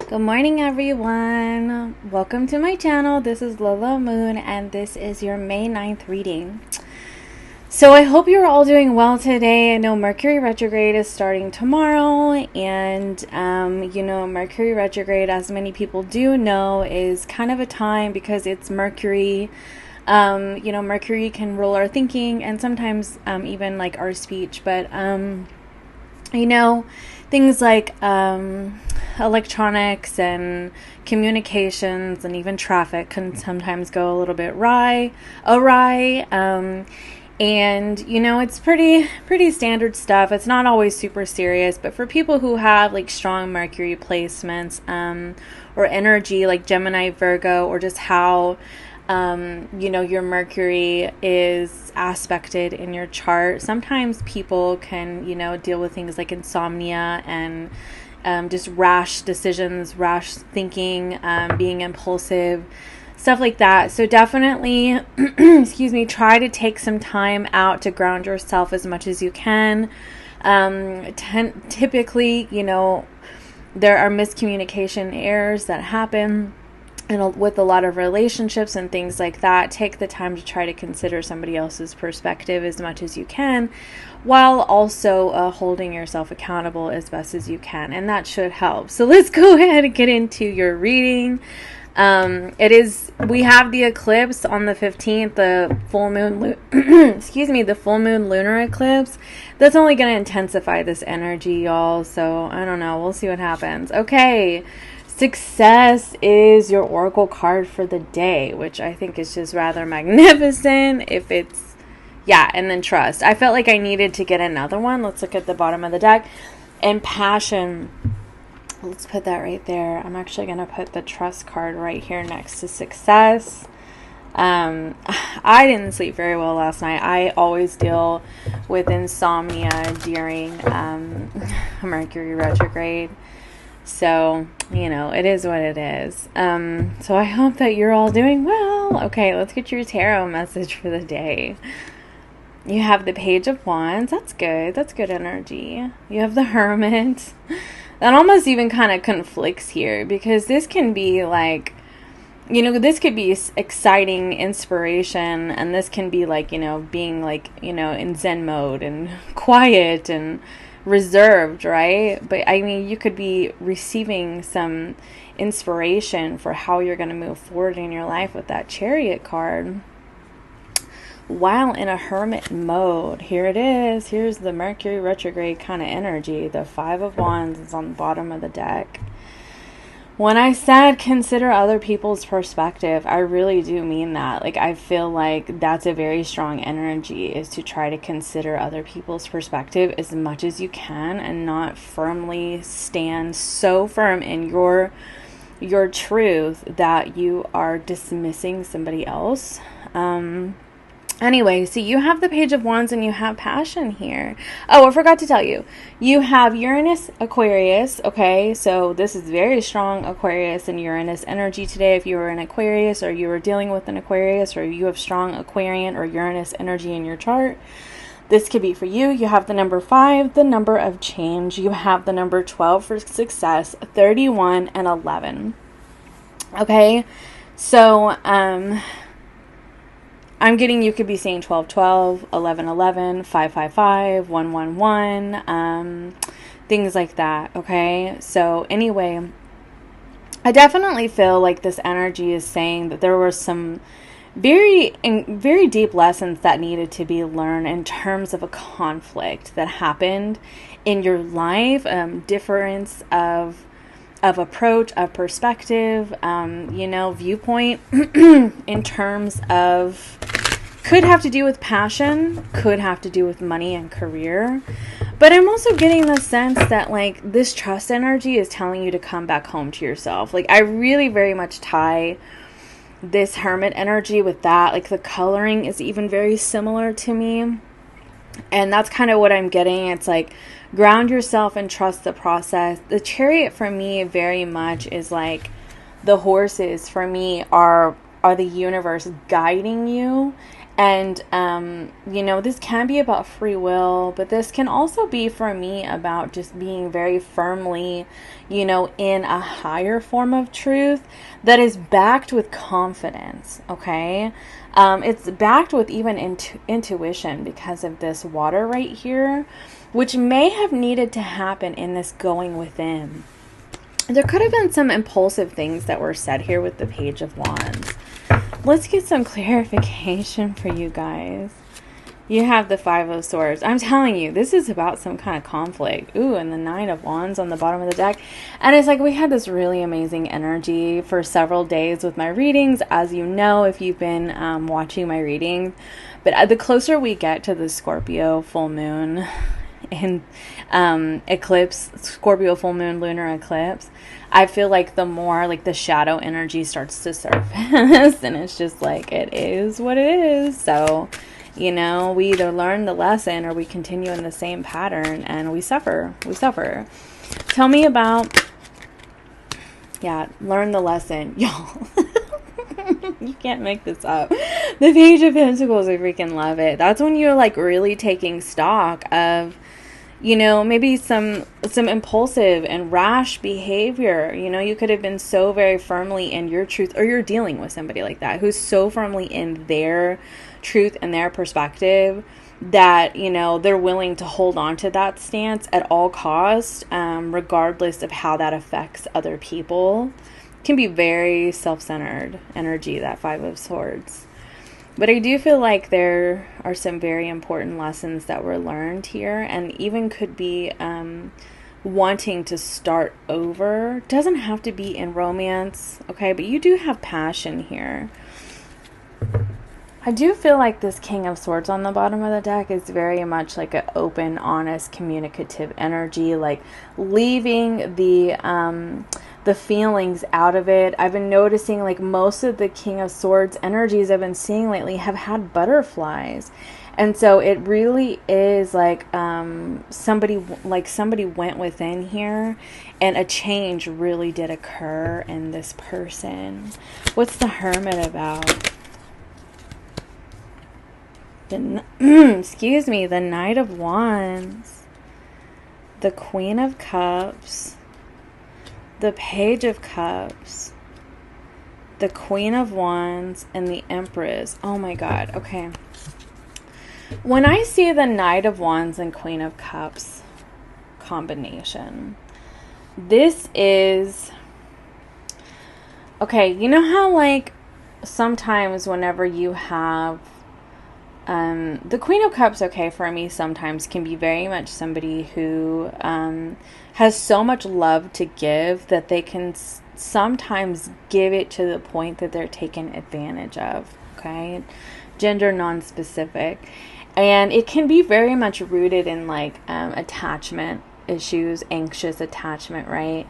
Good morning, everyone. Welcome to my channel. This is Lola Moon, and this is your May 9th reading. So I hope you're all doing well today. I know Mercury retrograde is starting tomorrow, and Mercury retrograde, as many people do know, is kind of a time because it's Mercury. Mercury can rule our thinking and sometimes even like our speech, but things like electronics and communications and even traffic can sometimes go a little bit awry. It's pretty standard stuff. It's not always super serious, but for people who have like strong Mercury placements or energy like Gemini, Virgo, or just how your Mercury is aspected in your chart. Sometimes people can, deal with things like insomnia and just rash decisions, rash thinking, being impulsive, stuff like that. So definitely, try to take some time out to ground yourself as much as you can. Typically, there are miscommunication errors that happen. And with a lot of relationships and things like that, take the time to try to consider somebody else's perspective as much as you can, while also holding yourself accountable as best as you can. And that should help. So let's go ahead and get into your reading. We have the eclipse on the 15th, the full moon, the full moon lunar eclipse. That's only going to intensify this energy, y'all. So I don't know. We'll see what happens. Okay. Success is your oracle card for the day, which I think is just rather magnificent. And then trust. I felt like I needed to get another one. Let's look at the bottom of the deck. And passion. Let's put that right there. I'm actually going to put the trust card right here next to success. I didn't sleep very well last night. I always deal with insomnia during Mercury retrograde. So, it is what it is. So I hope that you're all doing well. Okay, let's get your tarot message for the day. You have the Page of Wands. That's good. That's good energy. You have the Hermit. That almost even kind of conflicts here because this can be like, this could be exciting inspiration, and this can be like, being like, in Zen mode and quiet and reserved, right? But I mean, you could be receiving some inspiration for how you're going to move forward in your life with that Chariot card while in a hermit mode. Here it is. Here's the Mercury retrograde kind of energy. The Five of Wands is on the bottom of the deck. When I said consider other people's perspective, I really do mean that. Like, I feel like that's a very strong energy, is to try to consider other people's perspective as much as you can and not firmly stand so firm in your truth that you are dismissing somebody else. Anyway, so you have the Page of Wands and you have passion here. Oh, I forgot to tell you. You have Uranus, Aquarius, okay? So this is very strong Aquarius and Uranus energy today. If you were an Aquarius or you were dealing with an Aquarius or you have strong Aquarian or Uranus energy in your chart, this could be for you. You have the number 5, the number of change. You have the number 12 for success, 31 and 11. Okay? So, I'm getting, you could be saying 1212, 1111, 555, 111, things like that, okay? So anyway, I definitely feel like this energy is saying that there were some very deep lessons that needed to be learned in terms of a conflict that happened in your life, difference of approach, of perspective, viewpoint in terms of, could have to do with passion, could have to do with money and career. But I'm also getting the sense that like this trust energy is telling you to come back home to yourself. Like, I really very much tie this Hermit energy with that. Like, the coloring is even very similar to me. And that's kind of what I'm getting. It's like, ground yourself and trust the process. The Chariot for me very much is like, the horses for me are the universe guiding you And, you know, this can be about free will, but this can also be for me about just being very firmly, you know, in a higher form of truth that is backed with confidence, okay? It's backed with even intuition because of this water right here, which may have needed to happen in this going within. There could have been some impulsive things that were said here with the Page of Wands. Let's get some clarification for you guys. You have the Five of Swords. I'm telling you, this is about some kind of conflict. Ooh, and the Nine of Wands on the bottom of the deck. And it's like we had this really amazing energy for several days with my readings, as you know, if you've been watching my readings. But the closer we get to the Scorpio full moon and eclipse, Scorpio full moon lunar eclipse, I feel like the more like the shadow energy starts to surface, and it's just like, it is what it is. So, you know, we either learn the lesson or we continue in the same pattern and we suffer. Tell me about, learn the lesson, y'all. You can't make this up. The Page of Pentacles, I freaking love it. That's when you're like really taking stock of, you know, maybe some impulsive and rash behavior. You know, you could have been so very firmly in your truth, or you're dealing with somebody like that who's so firmly in their truth and their perspective that, you know, they're willing to hold on to that stance at all costs, regardless of how that affects other people. It can be very self-centered energy, that Five of Swords. But I do feel like there are some very important lessons that were learned here, and even could be wanting to start over. Doesn't have to be in romance, okay? But you do have passion here. I do feel like this King of Swords on the bottom of the deck is very much like an open, honest, communicative energy, like leaving the feelings out of it. I've been noticing like most of the King of Swords energies I've been seeing lately have had butterflies. And so it really is like somebody went within here and a change really did occur in this person. What's the Hermit about? Excuse me, the Knight of Wands, the Queen of Cups, the Page of Cups, the Queen of Wands, and the Empress. Oh my God. Okay. When I see the Knight of Wands and Queen of Cups combination, this is, okay, you know how like sometimes whenever you have the Queen of Cups, okay, for me sometimes can be very much somebody who has so much love to give that they can sometimes give it to the point that they're taken advantage of, okay? Gender non-specific. And it can be very much rooted in like attachment issues, anxious attachment, right?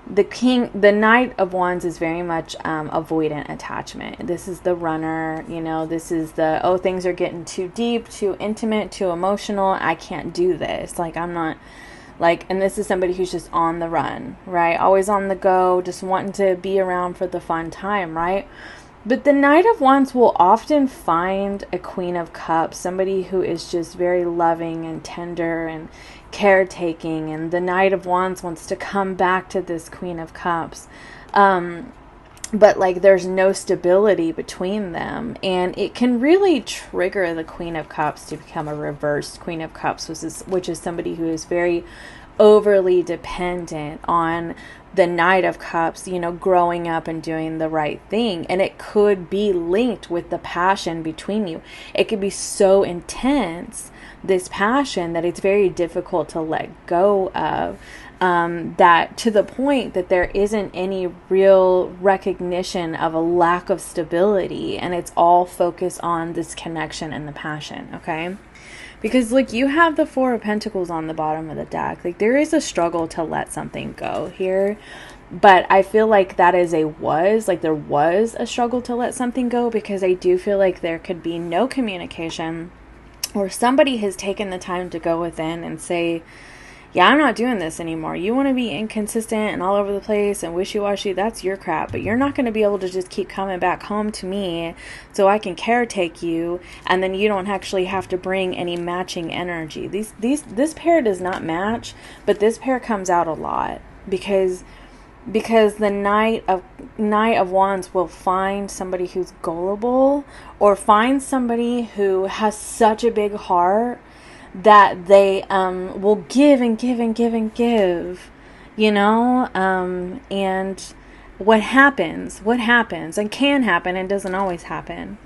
The Knight of Wands is very much avoidant attachment. This is the runner, you know, this is the, oh, things are getting too deep, too intimate, too emotional. I can't do this. Like, I'm not, like, and this is somebody who's just on the run, right? Always on the go, just wanting to be around for the fun time, right? But the Knight of Wands will often find a Queen of Cups, somebody who is just very loving and tender and caretaking, and the Knight of Wands wants to come back to this Queen of Cups. But like there's no stability between them, and it can really trigger the Queen of Cups to become a reversed Queen of Cups, which is somebody who is very overly dependent on the Knight of Cups, you know, growing up and doing the right thing. And it could be linked with the passion between you. It could be so intense, this passion, that it's very difficult to let go of, that to the point that there isn't any real recognition of a lack of stability, and it's all focused on this connection and the passion, okay? Because, like, you have the Four of Pentacles on the bottom of the deck. Like, there is a struggle to let something go here. But I feel like that is there was a struggle to let something go, because I do feel like there could be no communication, or somebody has taken the time to go within and say, yeah, I'm not doing this anymore. You want to be inconsistent and all over the place and wishy-washy, that's your crap. But you're not going to be able to just keep coming back home to me so I can caretake you, and then you don't actually have to bring any matching energy. This pair does not match, but this pair comes out a lot because the Knight of Wands will find somebody who's gullible, or find somebody who has such a big heart that they will give and give and give and give, and what happens, and can happen and doesn't always happen,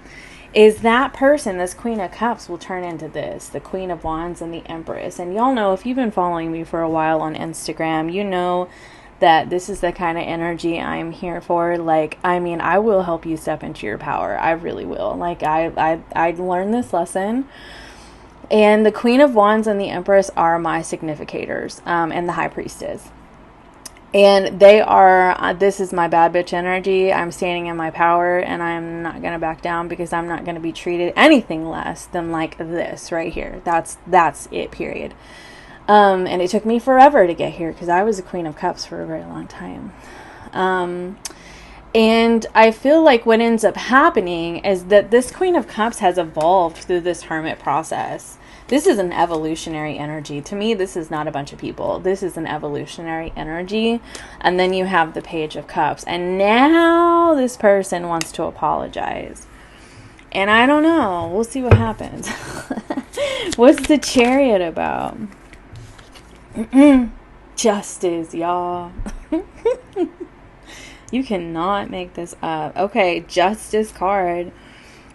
is that person, this Queen of Cups, will turn into this, the Queen of Wands and the Empress. And y'all know, if you've been following me for a while on Instagram, you know that this is the kind of energy I'm here for. Like, I mean, I will help you step into your power. I really will. Like, I learned this lesson. And the Queen of Wands and the Empress are my significators, and the High Priestess. And they are, this is my bad bitch energy. I'm standing in my power, and I'm not going to back down, because I'm not going to be treated anything less than like this right here. That's it, period. And it took me forever to get here, because I was a Queen of Cups for a very long time. And I feel like what ends up happening is that this Queen of Cups has evolved through this hermit process. This is an evolutionary energy. To me, this is not a bunch of people. This is an evolutionary energy. And then you have the Page of Cups. And now this person wants to apologize. And I don't know. We'll see what happens. What's the Chariot about? Justice, y'all. You cannot make this up. Okay, Justice card.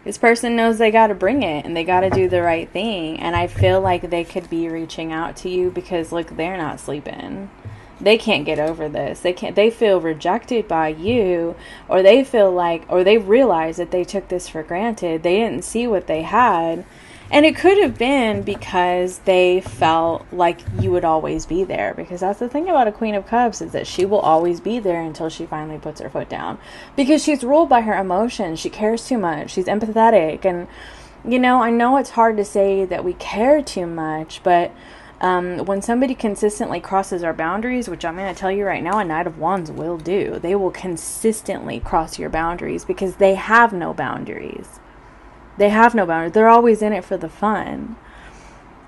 This person knows they got to bring it, and they got to do the right thing. And I feel like they could be reaching out to you because, look, they're not sleeping. They can't get over this. They feel rejected by you, or they feel like, or they realize that they took this for granted. They didn't see what they had. And it could have been because they felt like you would always be there. Because that's the thing about a Queen of Cups, is that she will always be there until she finally puts her foot down. Because she's ruled by her emotions. She cares too much. She's empathetic. And, I know it's hard to say that we care too much. But when somebody consistently crosses our boundaries, which I'm going to tell you right now, a Knight of Wands will do. They will consistently cross your boundaries because they have no boundaries. They have no boundaries. They're always in it for the fun.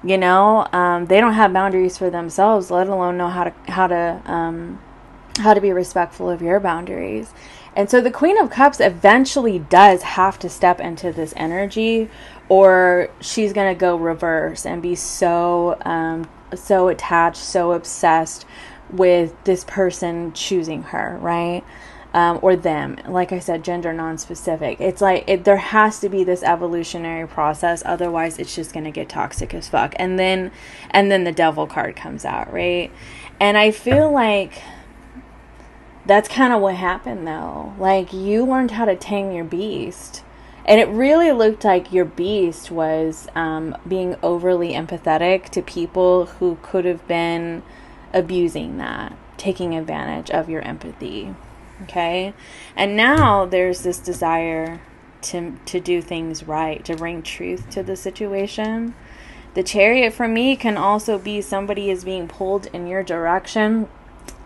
They don't have boundaries for themselves, let alone know how to be respectful of your boundaries. And so the Queen of Cups eventually does have to step into this energy, or she's going to go reverse and be so attached, so obsessed with this person choosing her, right? Or them. Like I said, gender non-specific. It's like there has to be this evolutionary process, otherwise it's just going to get toxic as fuck. And then the Devil card comes out, right? And I feel like that's kind of what happened, though. Like, you learned how to tame your beast, and it really looked like your beast was being overly empathetic to people who could have been abusing that, taking advantage of your empathy. Okay, and now there's this desire to do things right, to bring truth to the situation. The Chariot for me can also be somebody is being pulled in your direction,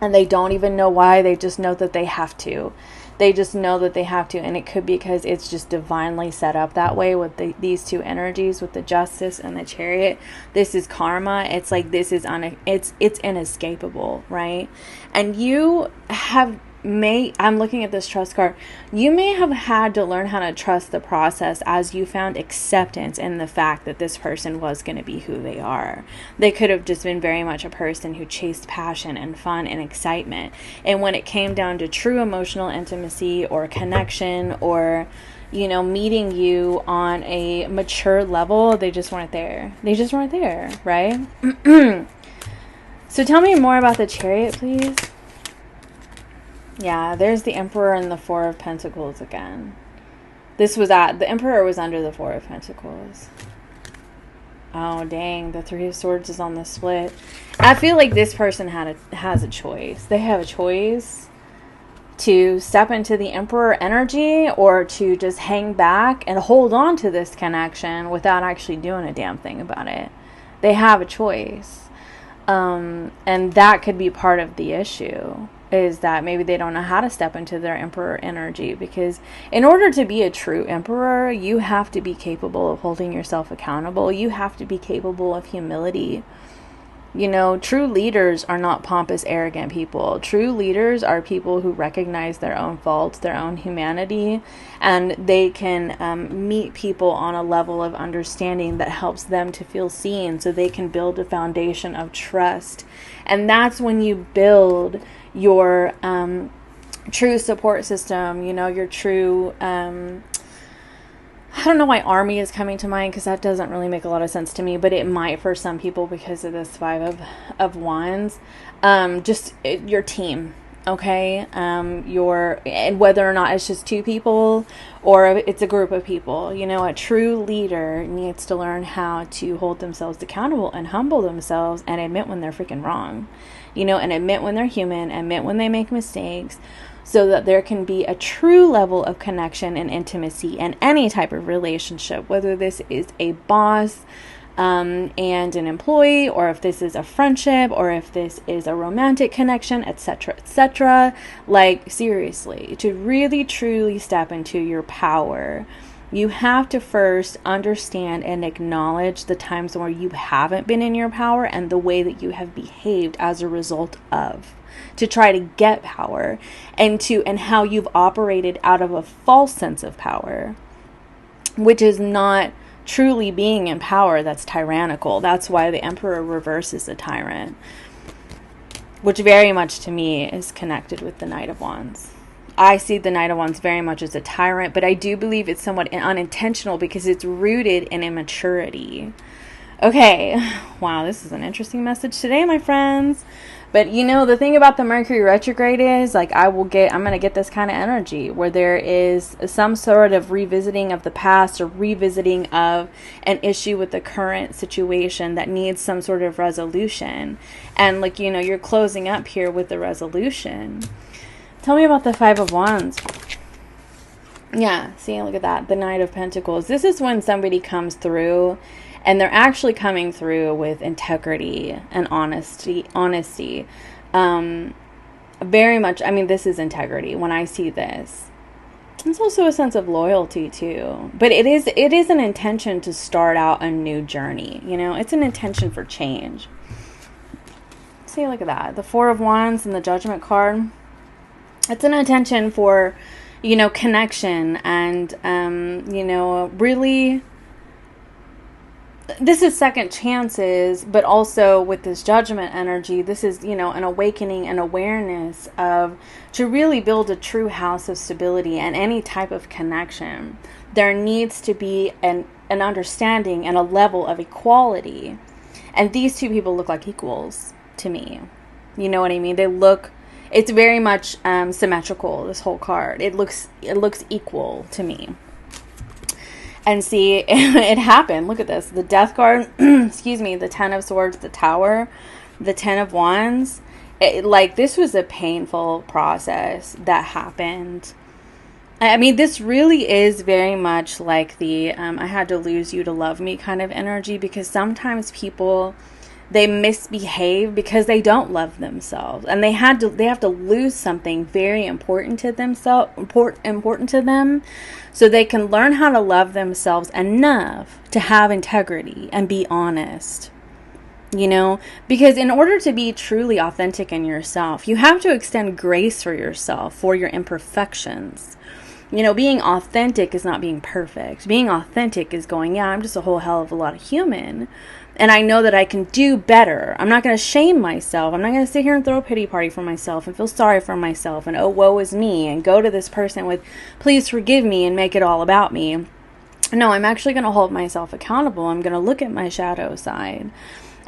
and they don't even know why. They just know that they have to. They just know that they have to, and it could be because it's just divinely set up that way with these two energies, with the Justice and the Chariot. This is karma. It's like this is it's inescapable, right? And you have I'm looking at this trust card. You may have had to learn how to trust the process as you found acceptance in the fact that this person was going to be who they are. They could have just been very much a person who chased passion and fun and excitement. And when it came down to true emotional intimacy or connection or, meeting you on a mature level, they just weren't there. They just weren't there, right? So tell me more about the Chariot, please. Yeah, there's the Emperor and the Four of Pentacles again. The Emperor was under the Four of Pentacles. Oh, dang, the Three of Swords is on the split. I feel like this person has a choice. They have a choice to step into the Emperor energy or to just hang back and hold on to this connection without actually doing a damn thing about it. They have a choice. And that could be part of the issue, is that maybe they don't know how to step into their emperor energy, because in order to be a true emperor, you have to be capable of holding yourself accountable. You have to be capable of humility. You know, true leaders are not pompous, arrogant people. True leaders are people who recognize their own faults, their own humanity, and they can meet people on a level of understanding that helps them to feel seen, so they can build a foundation of trust. And that's when you build your true support system, you know, your true... I don't know why army is coming to mind, because that doesn't really make a lot of sense to me, but it might for some people because of this Five of Wands. Just your team, okay? And whether or not it's just two people or it's a group of people. You know, a true leader needs to learn how to hold themselves accountable and humble themselves and admit when they're freaking wrong. You know, and admit when they're human, admit when they make mistakes, so that there can be a true level of connection and intimacy in any type of relationship, whether this is a boss and an employee, or if this is a friendship, or if this is a romantic connection, etc., etc. Like, seriously, to really truly step into your power, you have to first understand and acknowledge the times where you haven't been in your power and the way that you have behaved as a result of, to try to get power, and how you've operated out of a false sense of power, which is not truly being in power. That's tyrannical. That's why the Emperor reverse is a tyrant, which very much to me is connected with the Knight of Wands. I see the Knight of Wands very much as a tyrant, but I do believe it's somewhat unintentional because it's rooted in immaturity. Okay, wow, this is an interesting message today, my friends. But you know, the thing about the Mercury retrograde is, like, I'm going to get this kind of energy where there is some sort of revisiting of the past, or revisiting of an issue with the current situation that needs some sort of resolution. And, like, you know, you're closing up here with the resolution. Tell me about the Five of Wands. Yeah, see, look at that. The Knight of Pentacles. This is when somebody comes through, and they're actually coming through with integrity and honesty. Very much, I mean, this is integrity when I see this. It's also a sense of loyalty too. But it is an intention to start out a new journey. You know, it's an intention for change. See, look at that. The Four of Wands and the Judgment card. It's an intention for, you know, connection and, you know, really... This is second chances, but also with this Judgment energy, this is, you know, an awakening and awareness of, to really build a true house of stability and any type of connection, there needs to be an understanding and a level of equality. And these two people look like equals to me. You know what I mean? They look, it's very much symmetrical, this whole card. It looks equal to me. And see, it happened. Look at this. The Death card, excuse me, the Ten of Swords, the Tower, the Ten of Wands. Like, this was a painful process that happened. I mean, this really is very much like the I had to lose you to love me kind of energy, because sometimes people, they misbehave because they don't love themselves, and they have to lose something very important to themselves, important to them, so they can learn how to love themselves enough to have integrity and be honest. You know, because in order to be truly authentic in yourself, you have to extend grace for yourself, for your imperfections. You know, being authentic is not being perfect. Being authentic is going, yeah, I'm just a whole hell of a lot of human, and I know that I can do better. I'm not going to shame myself. I'm not going to sit here and throw a pity party for myself and feel sorry for myself and, oh, woe is me, and go to this person with, please forgive me, and make it all about me. No, I'm actually going to hold myself accountable. I'm going to look at my shadow side.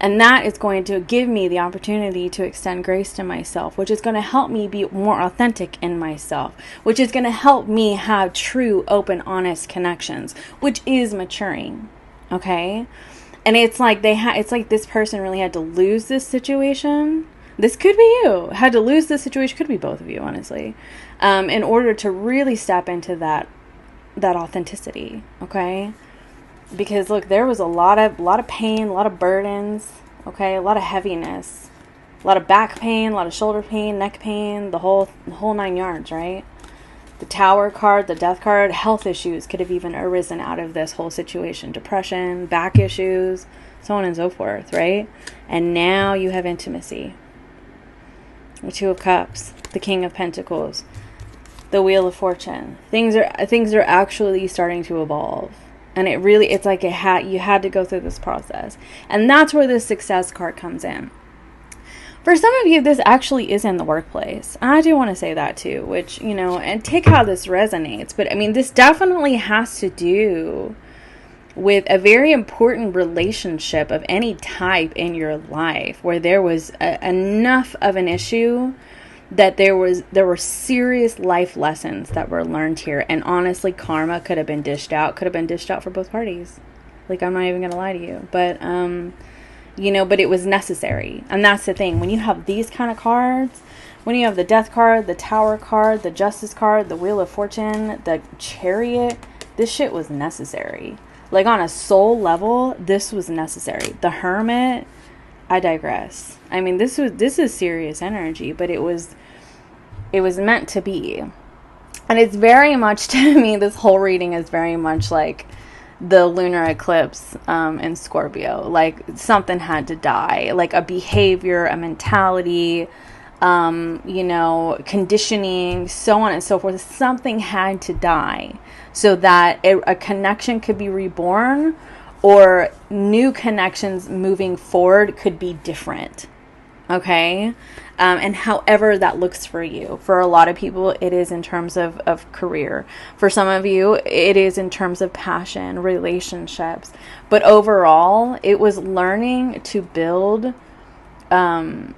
And that is going to give me the opportunity to extend grace to myself, which is going to help me be more authentic in myself, which is going to help me have true, open, honest connections, which is maturing. Okay? And it's like it's like this person really had to lose this situation. This could be you. Had to lose this situation. Could be both of you, honestly. In order to really step into that authenticity. Okay? Because look, there was a lot of pain, a lot of burdens, Okay, a lot of heaviness, a lot of back pain, a lot of shoulder pain, neck pain, the whole 9 yards, right? The Tower card, the Death card, health issues could have even arisen out of this whole situation. Depression, back issues, so on and so forth, right? And now you have intimacy. The Two of Cups, the King of Pentacles, the Wheel of Fortune. Things are actually starting to evolve. And it's like you had to go through this process. And that's where this Success card comes in. For some of you, this actually is in the workplace. And I do want to say that too, which, and take how this resonates. But I mean, this definitely has to do with a very important relationship of any type in your life where there was enough of an issue that there were serious life lessons that were learned here. And honestly, karma could have been dished out for both parties. Like, I'm not even going to lie to you. But, but it was necessary. And that's the thing. When you have these kind of cards, when you have the Death card, the Tower card, the Justice card, the Wheel of Fortune, the Chariot, this shit was necessary. Like, on a soul level, this was necessary. The Hermit, I digress. I mean, this is serious energy, but it was meant to be. And it's very much, to me, this whole reading is very much like the lunar eclipse in Scorpio. Like, something had to die. Like, a behavior, a mentality, conditioning, so on and so forth. Something had to die so that a connection could be reborn, or new connections moving forward could be different. Okay? And however that looks for you. For a lot of people, it is in terms of career. For some of you, it is in terms of passion, relationships. But overall, it was learning to build a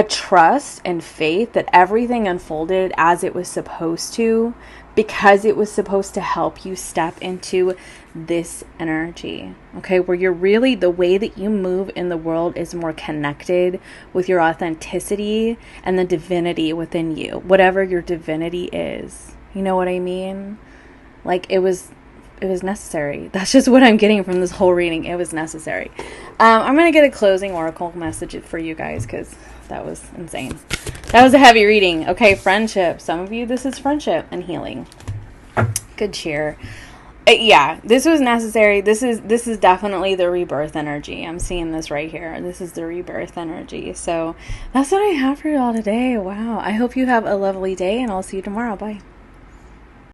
trust and faith that everything unfolded as it was supposed to, because it was supposed to help you step into this energy, okay, where you're really, the way that you move in the world is more connected with your authenticity and the divinity within you, whatever your divinity is. You know what I mean? Like, it was necessary. That's just what I'm getting from this whole reading. It was necessary. I'm going to get a closing oracle message for you guys, because that was insane. That was a heavy reading. Okay, friendship. Some of you, this is friendship and healing. Good cheer. Yeah, this was necessary. This is definitely the rebirth energy. I'm seeing this right here. This is the rebirth energy. So that's what I have for you all today. Wow. I hope you have a lovely day, and I'll see you tomorrow. Bye.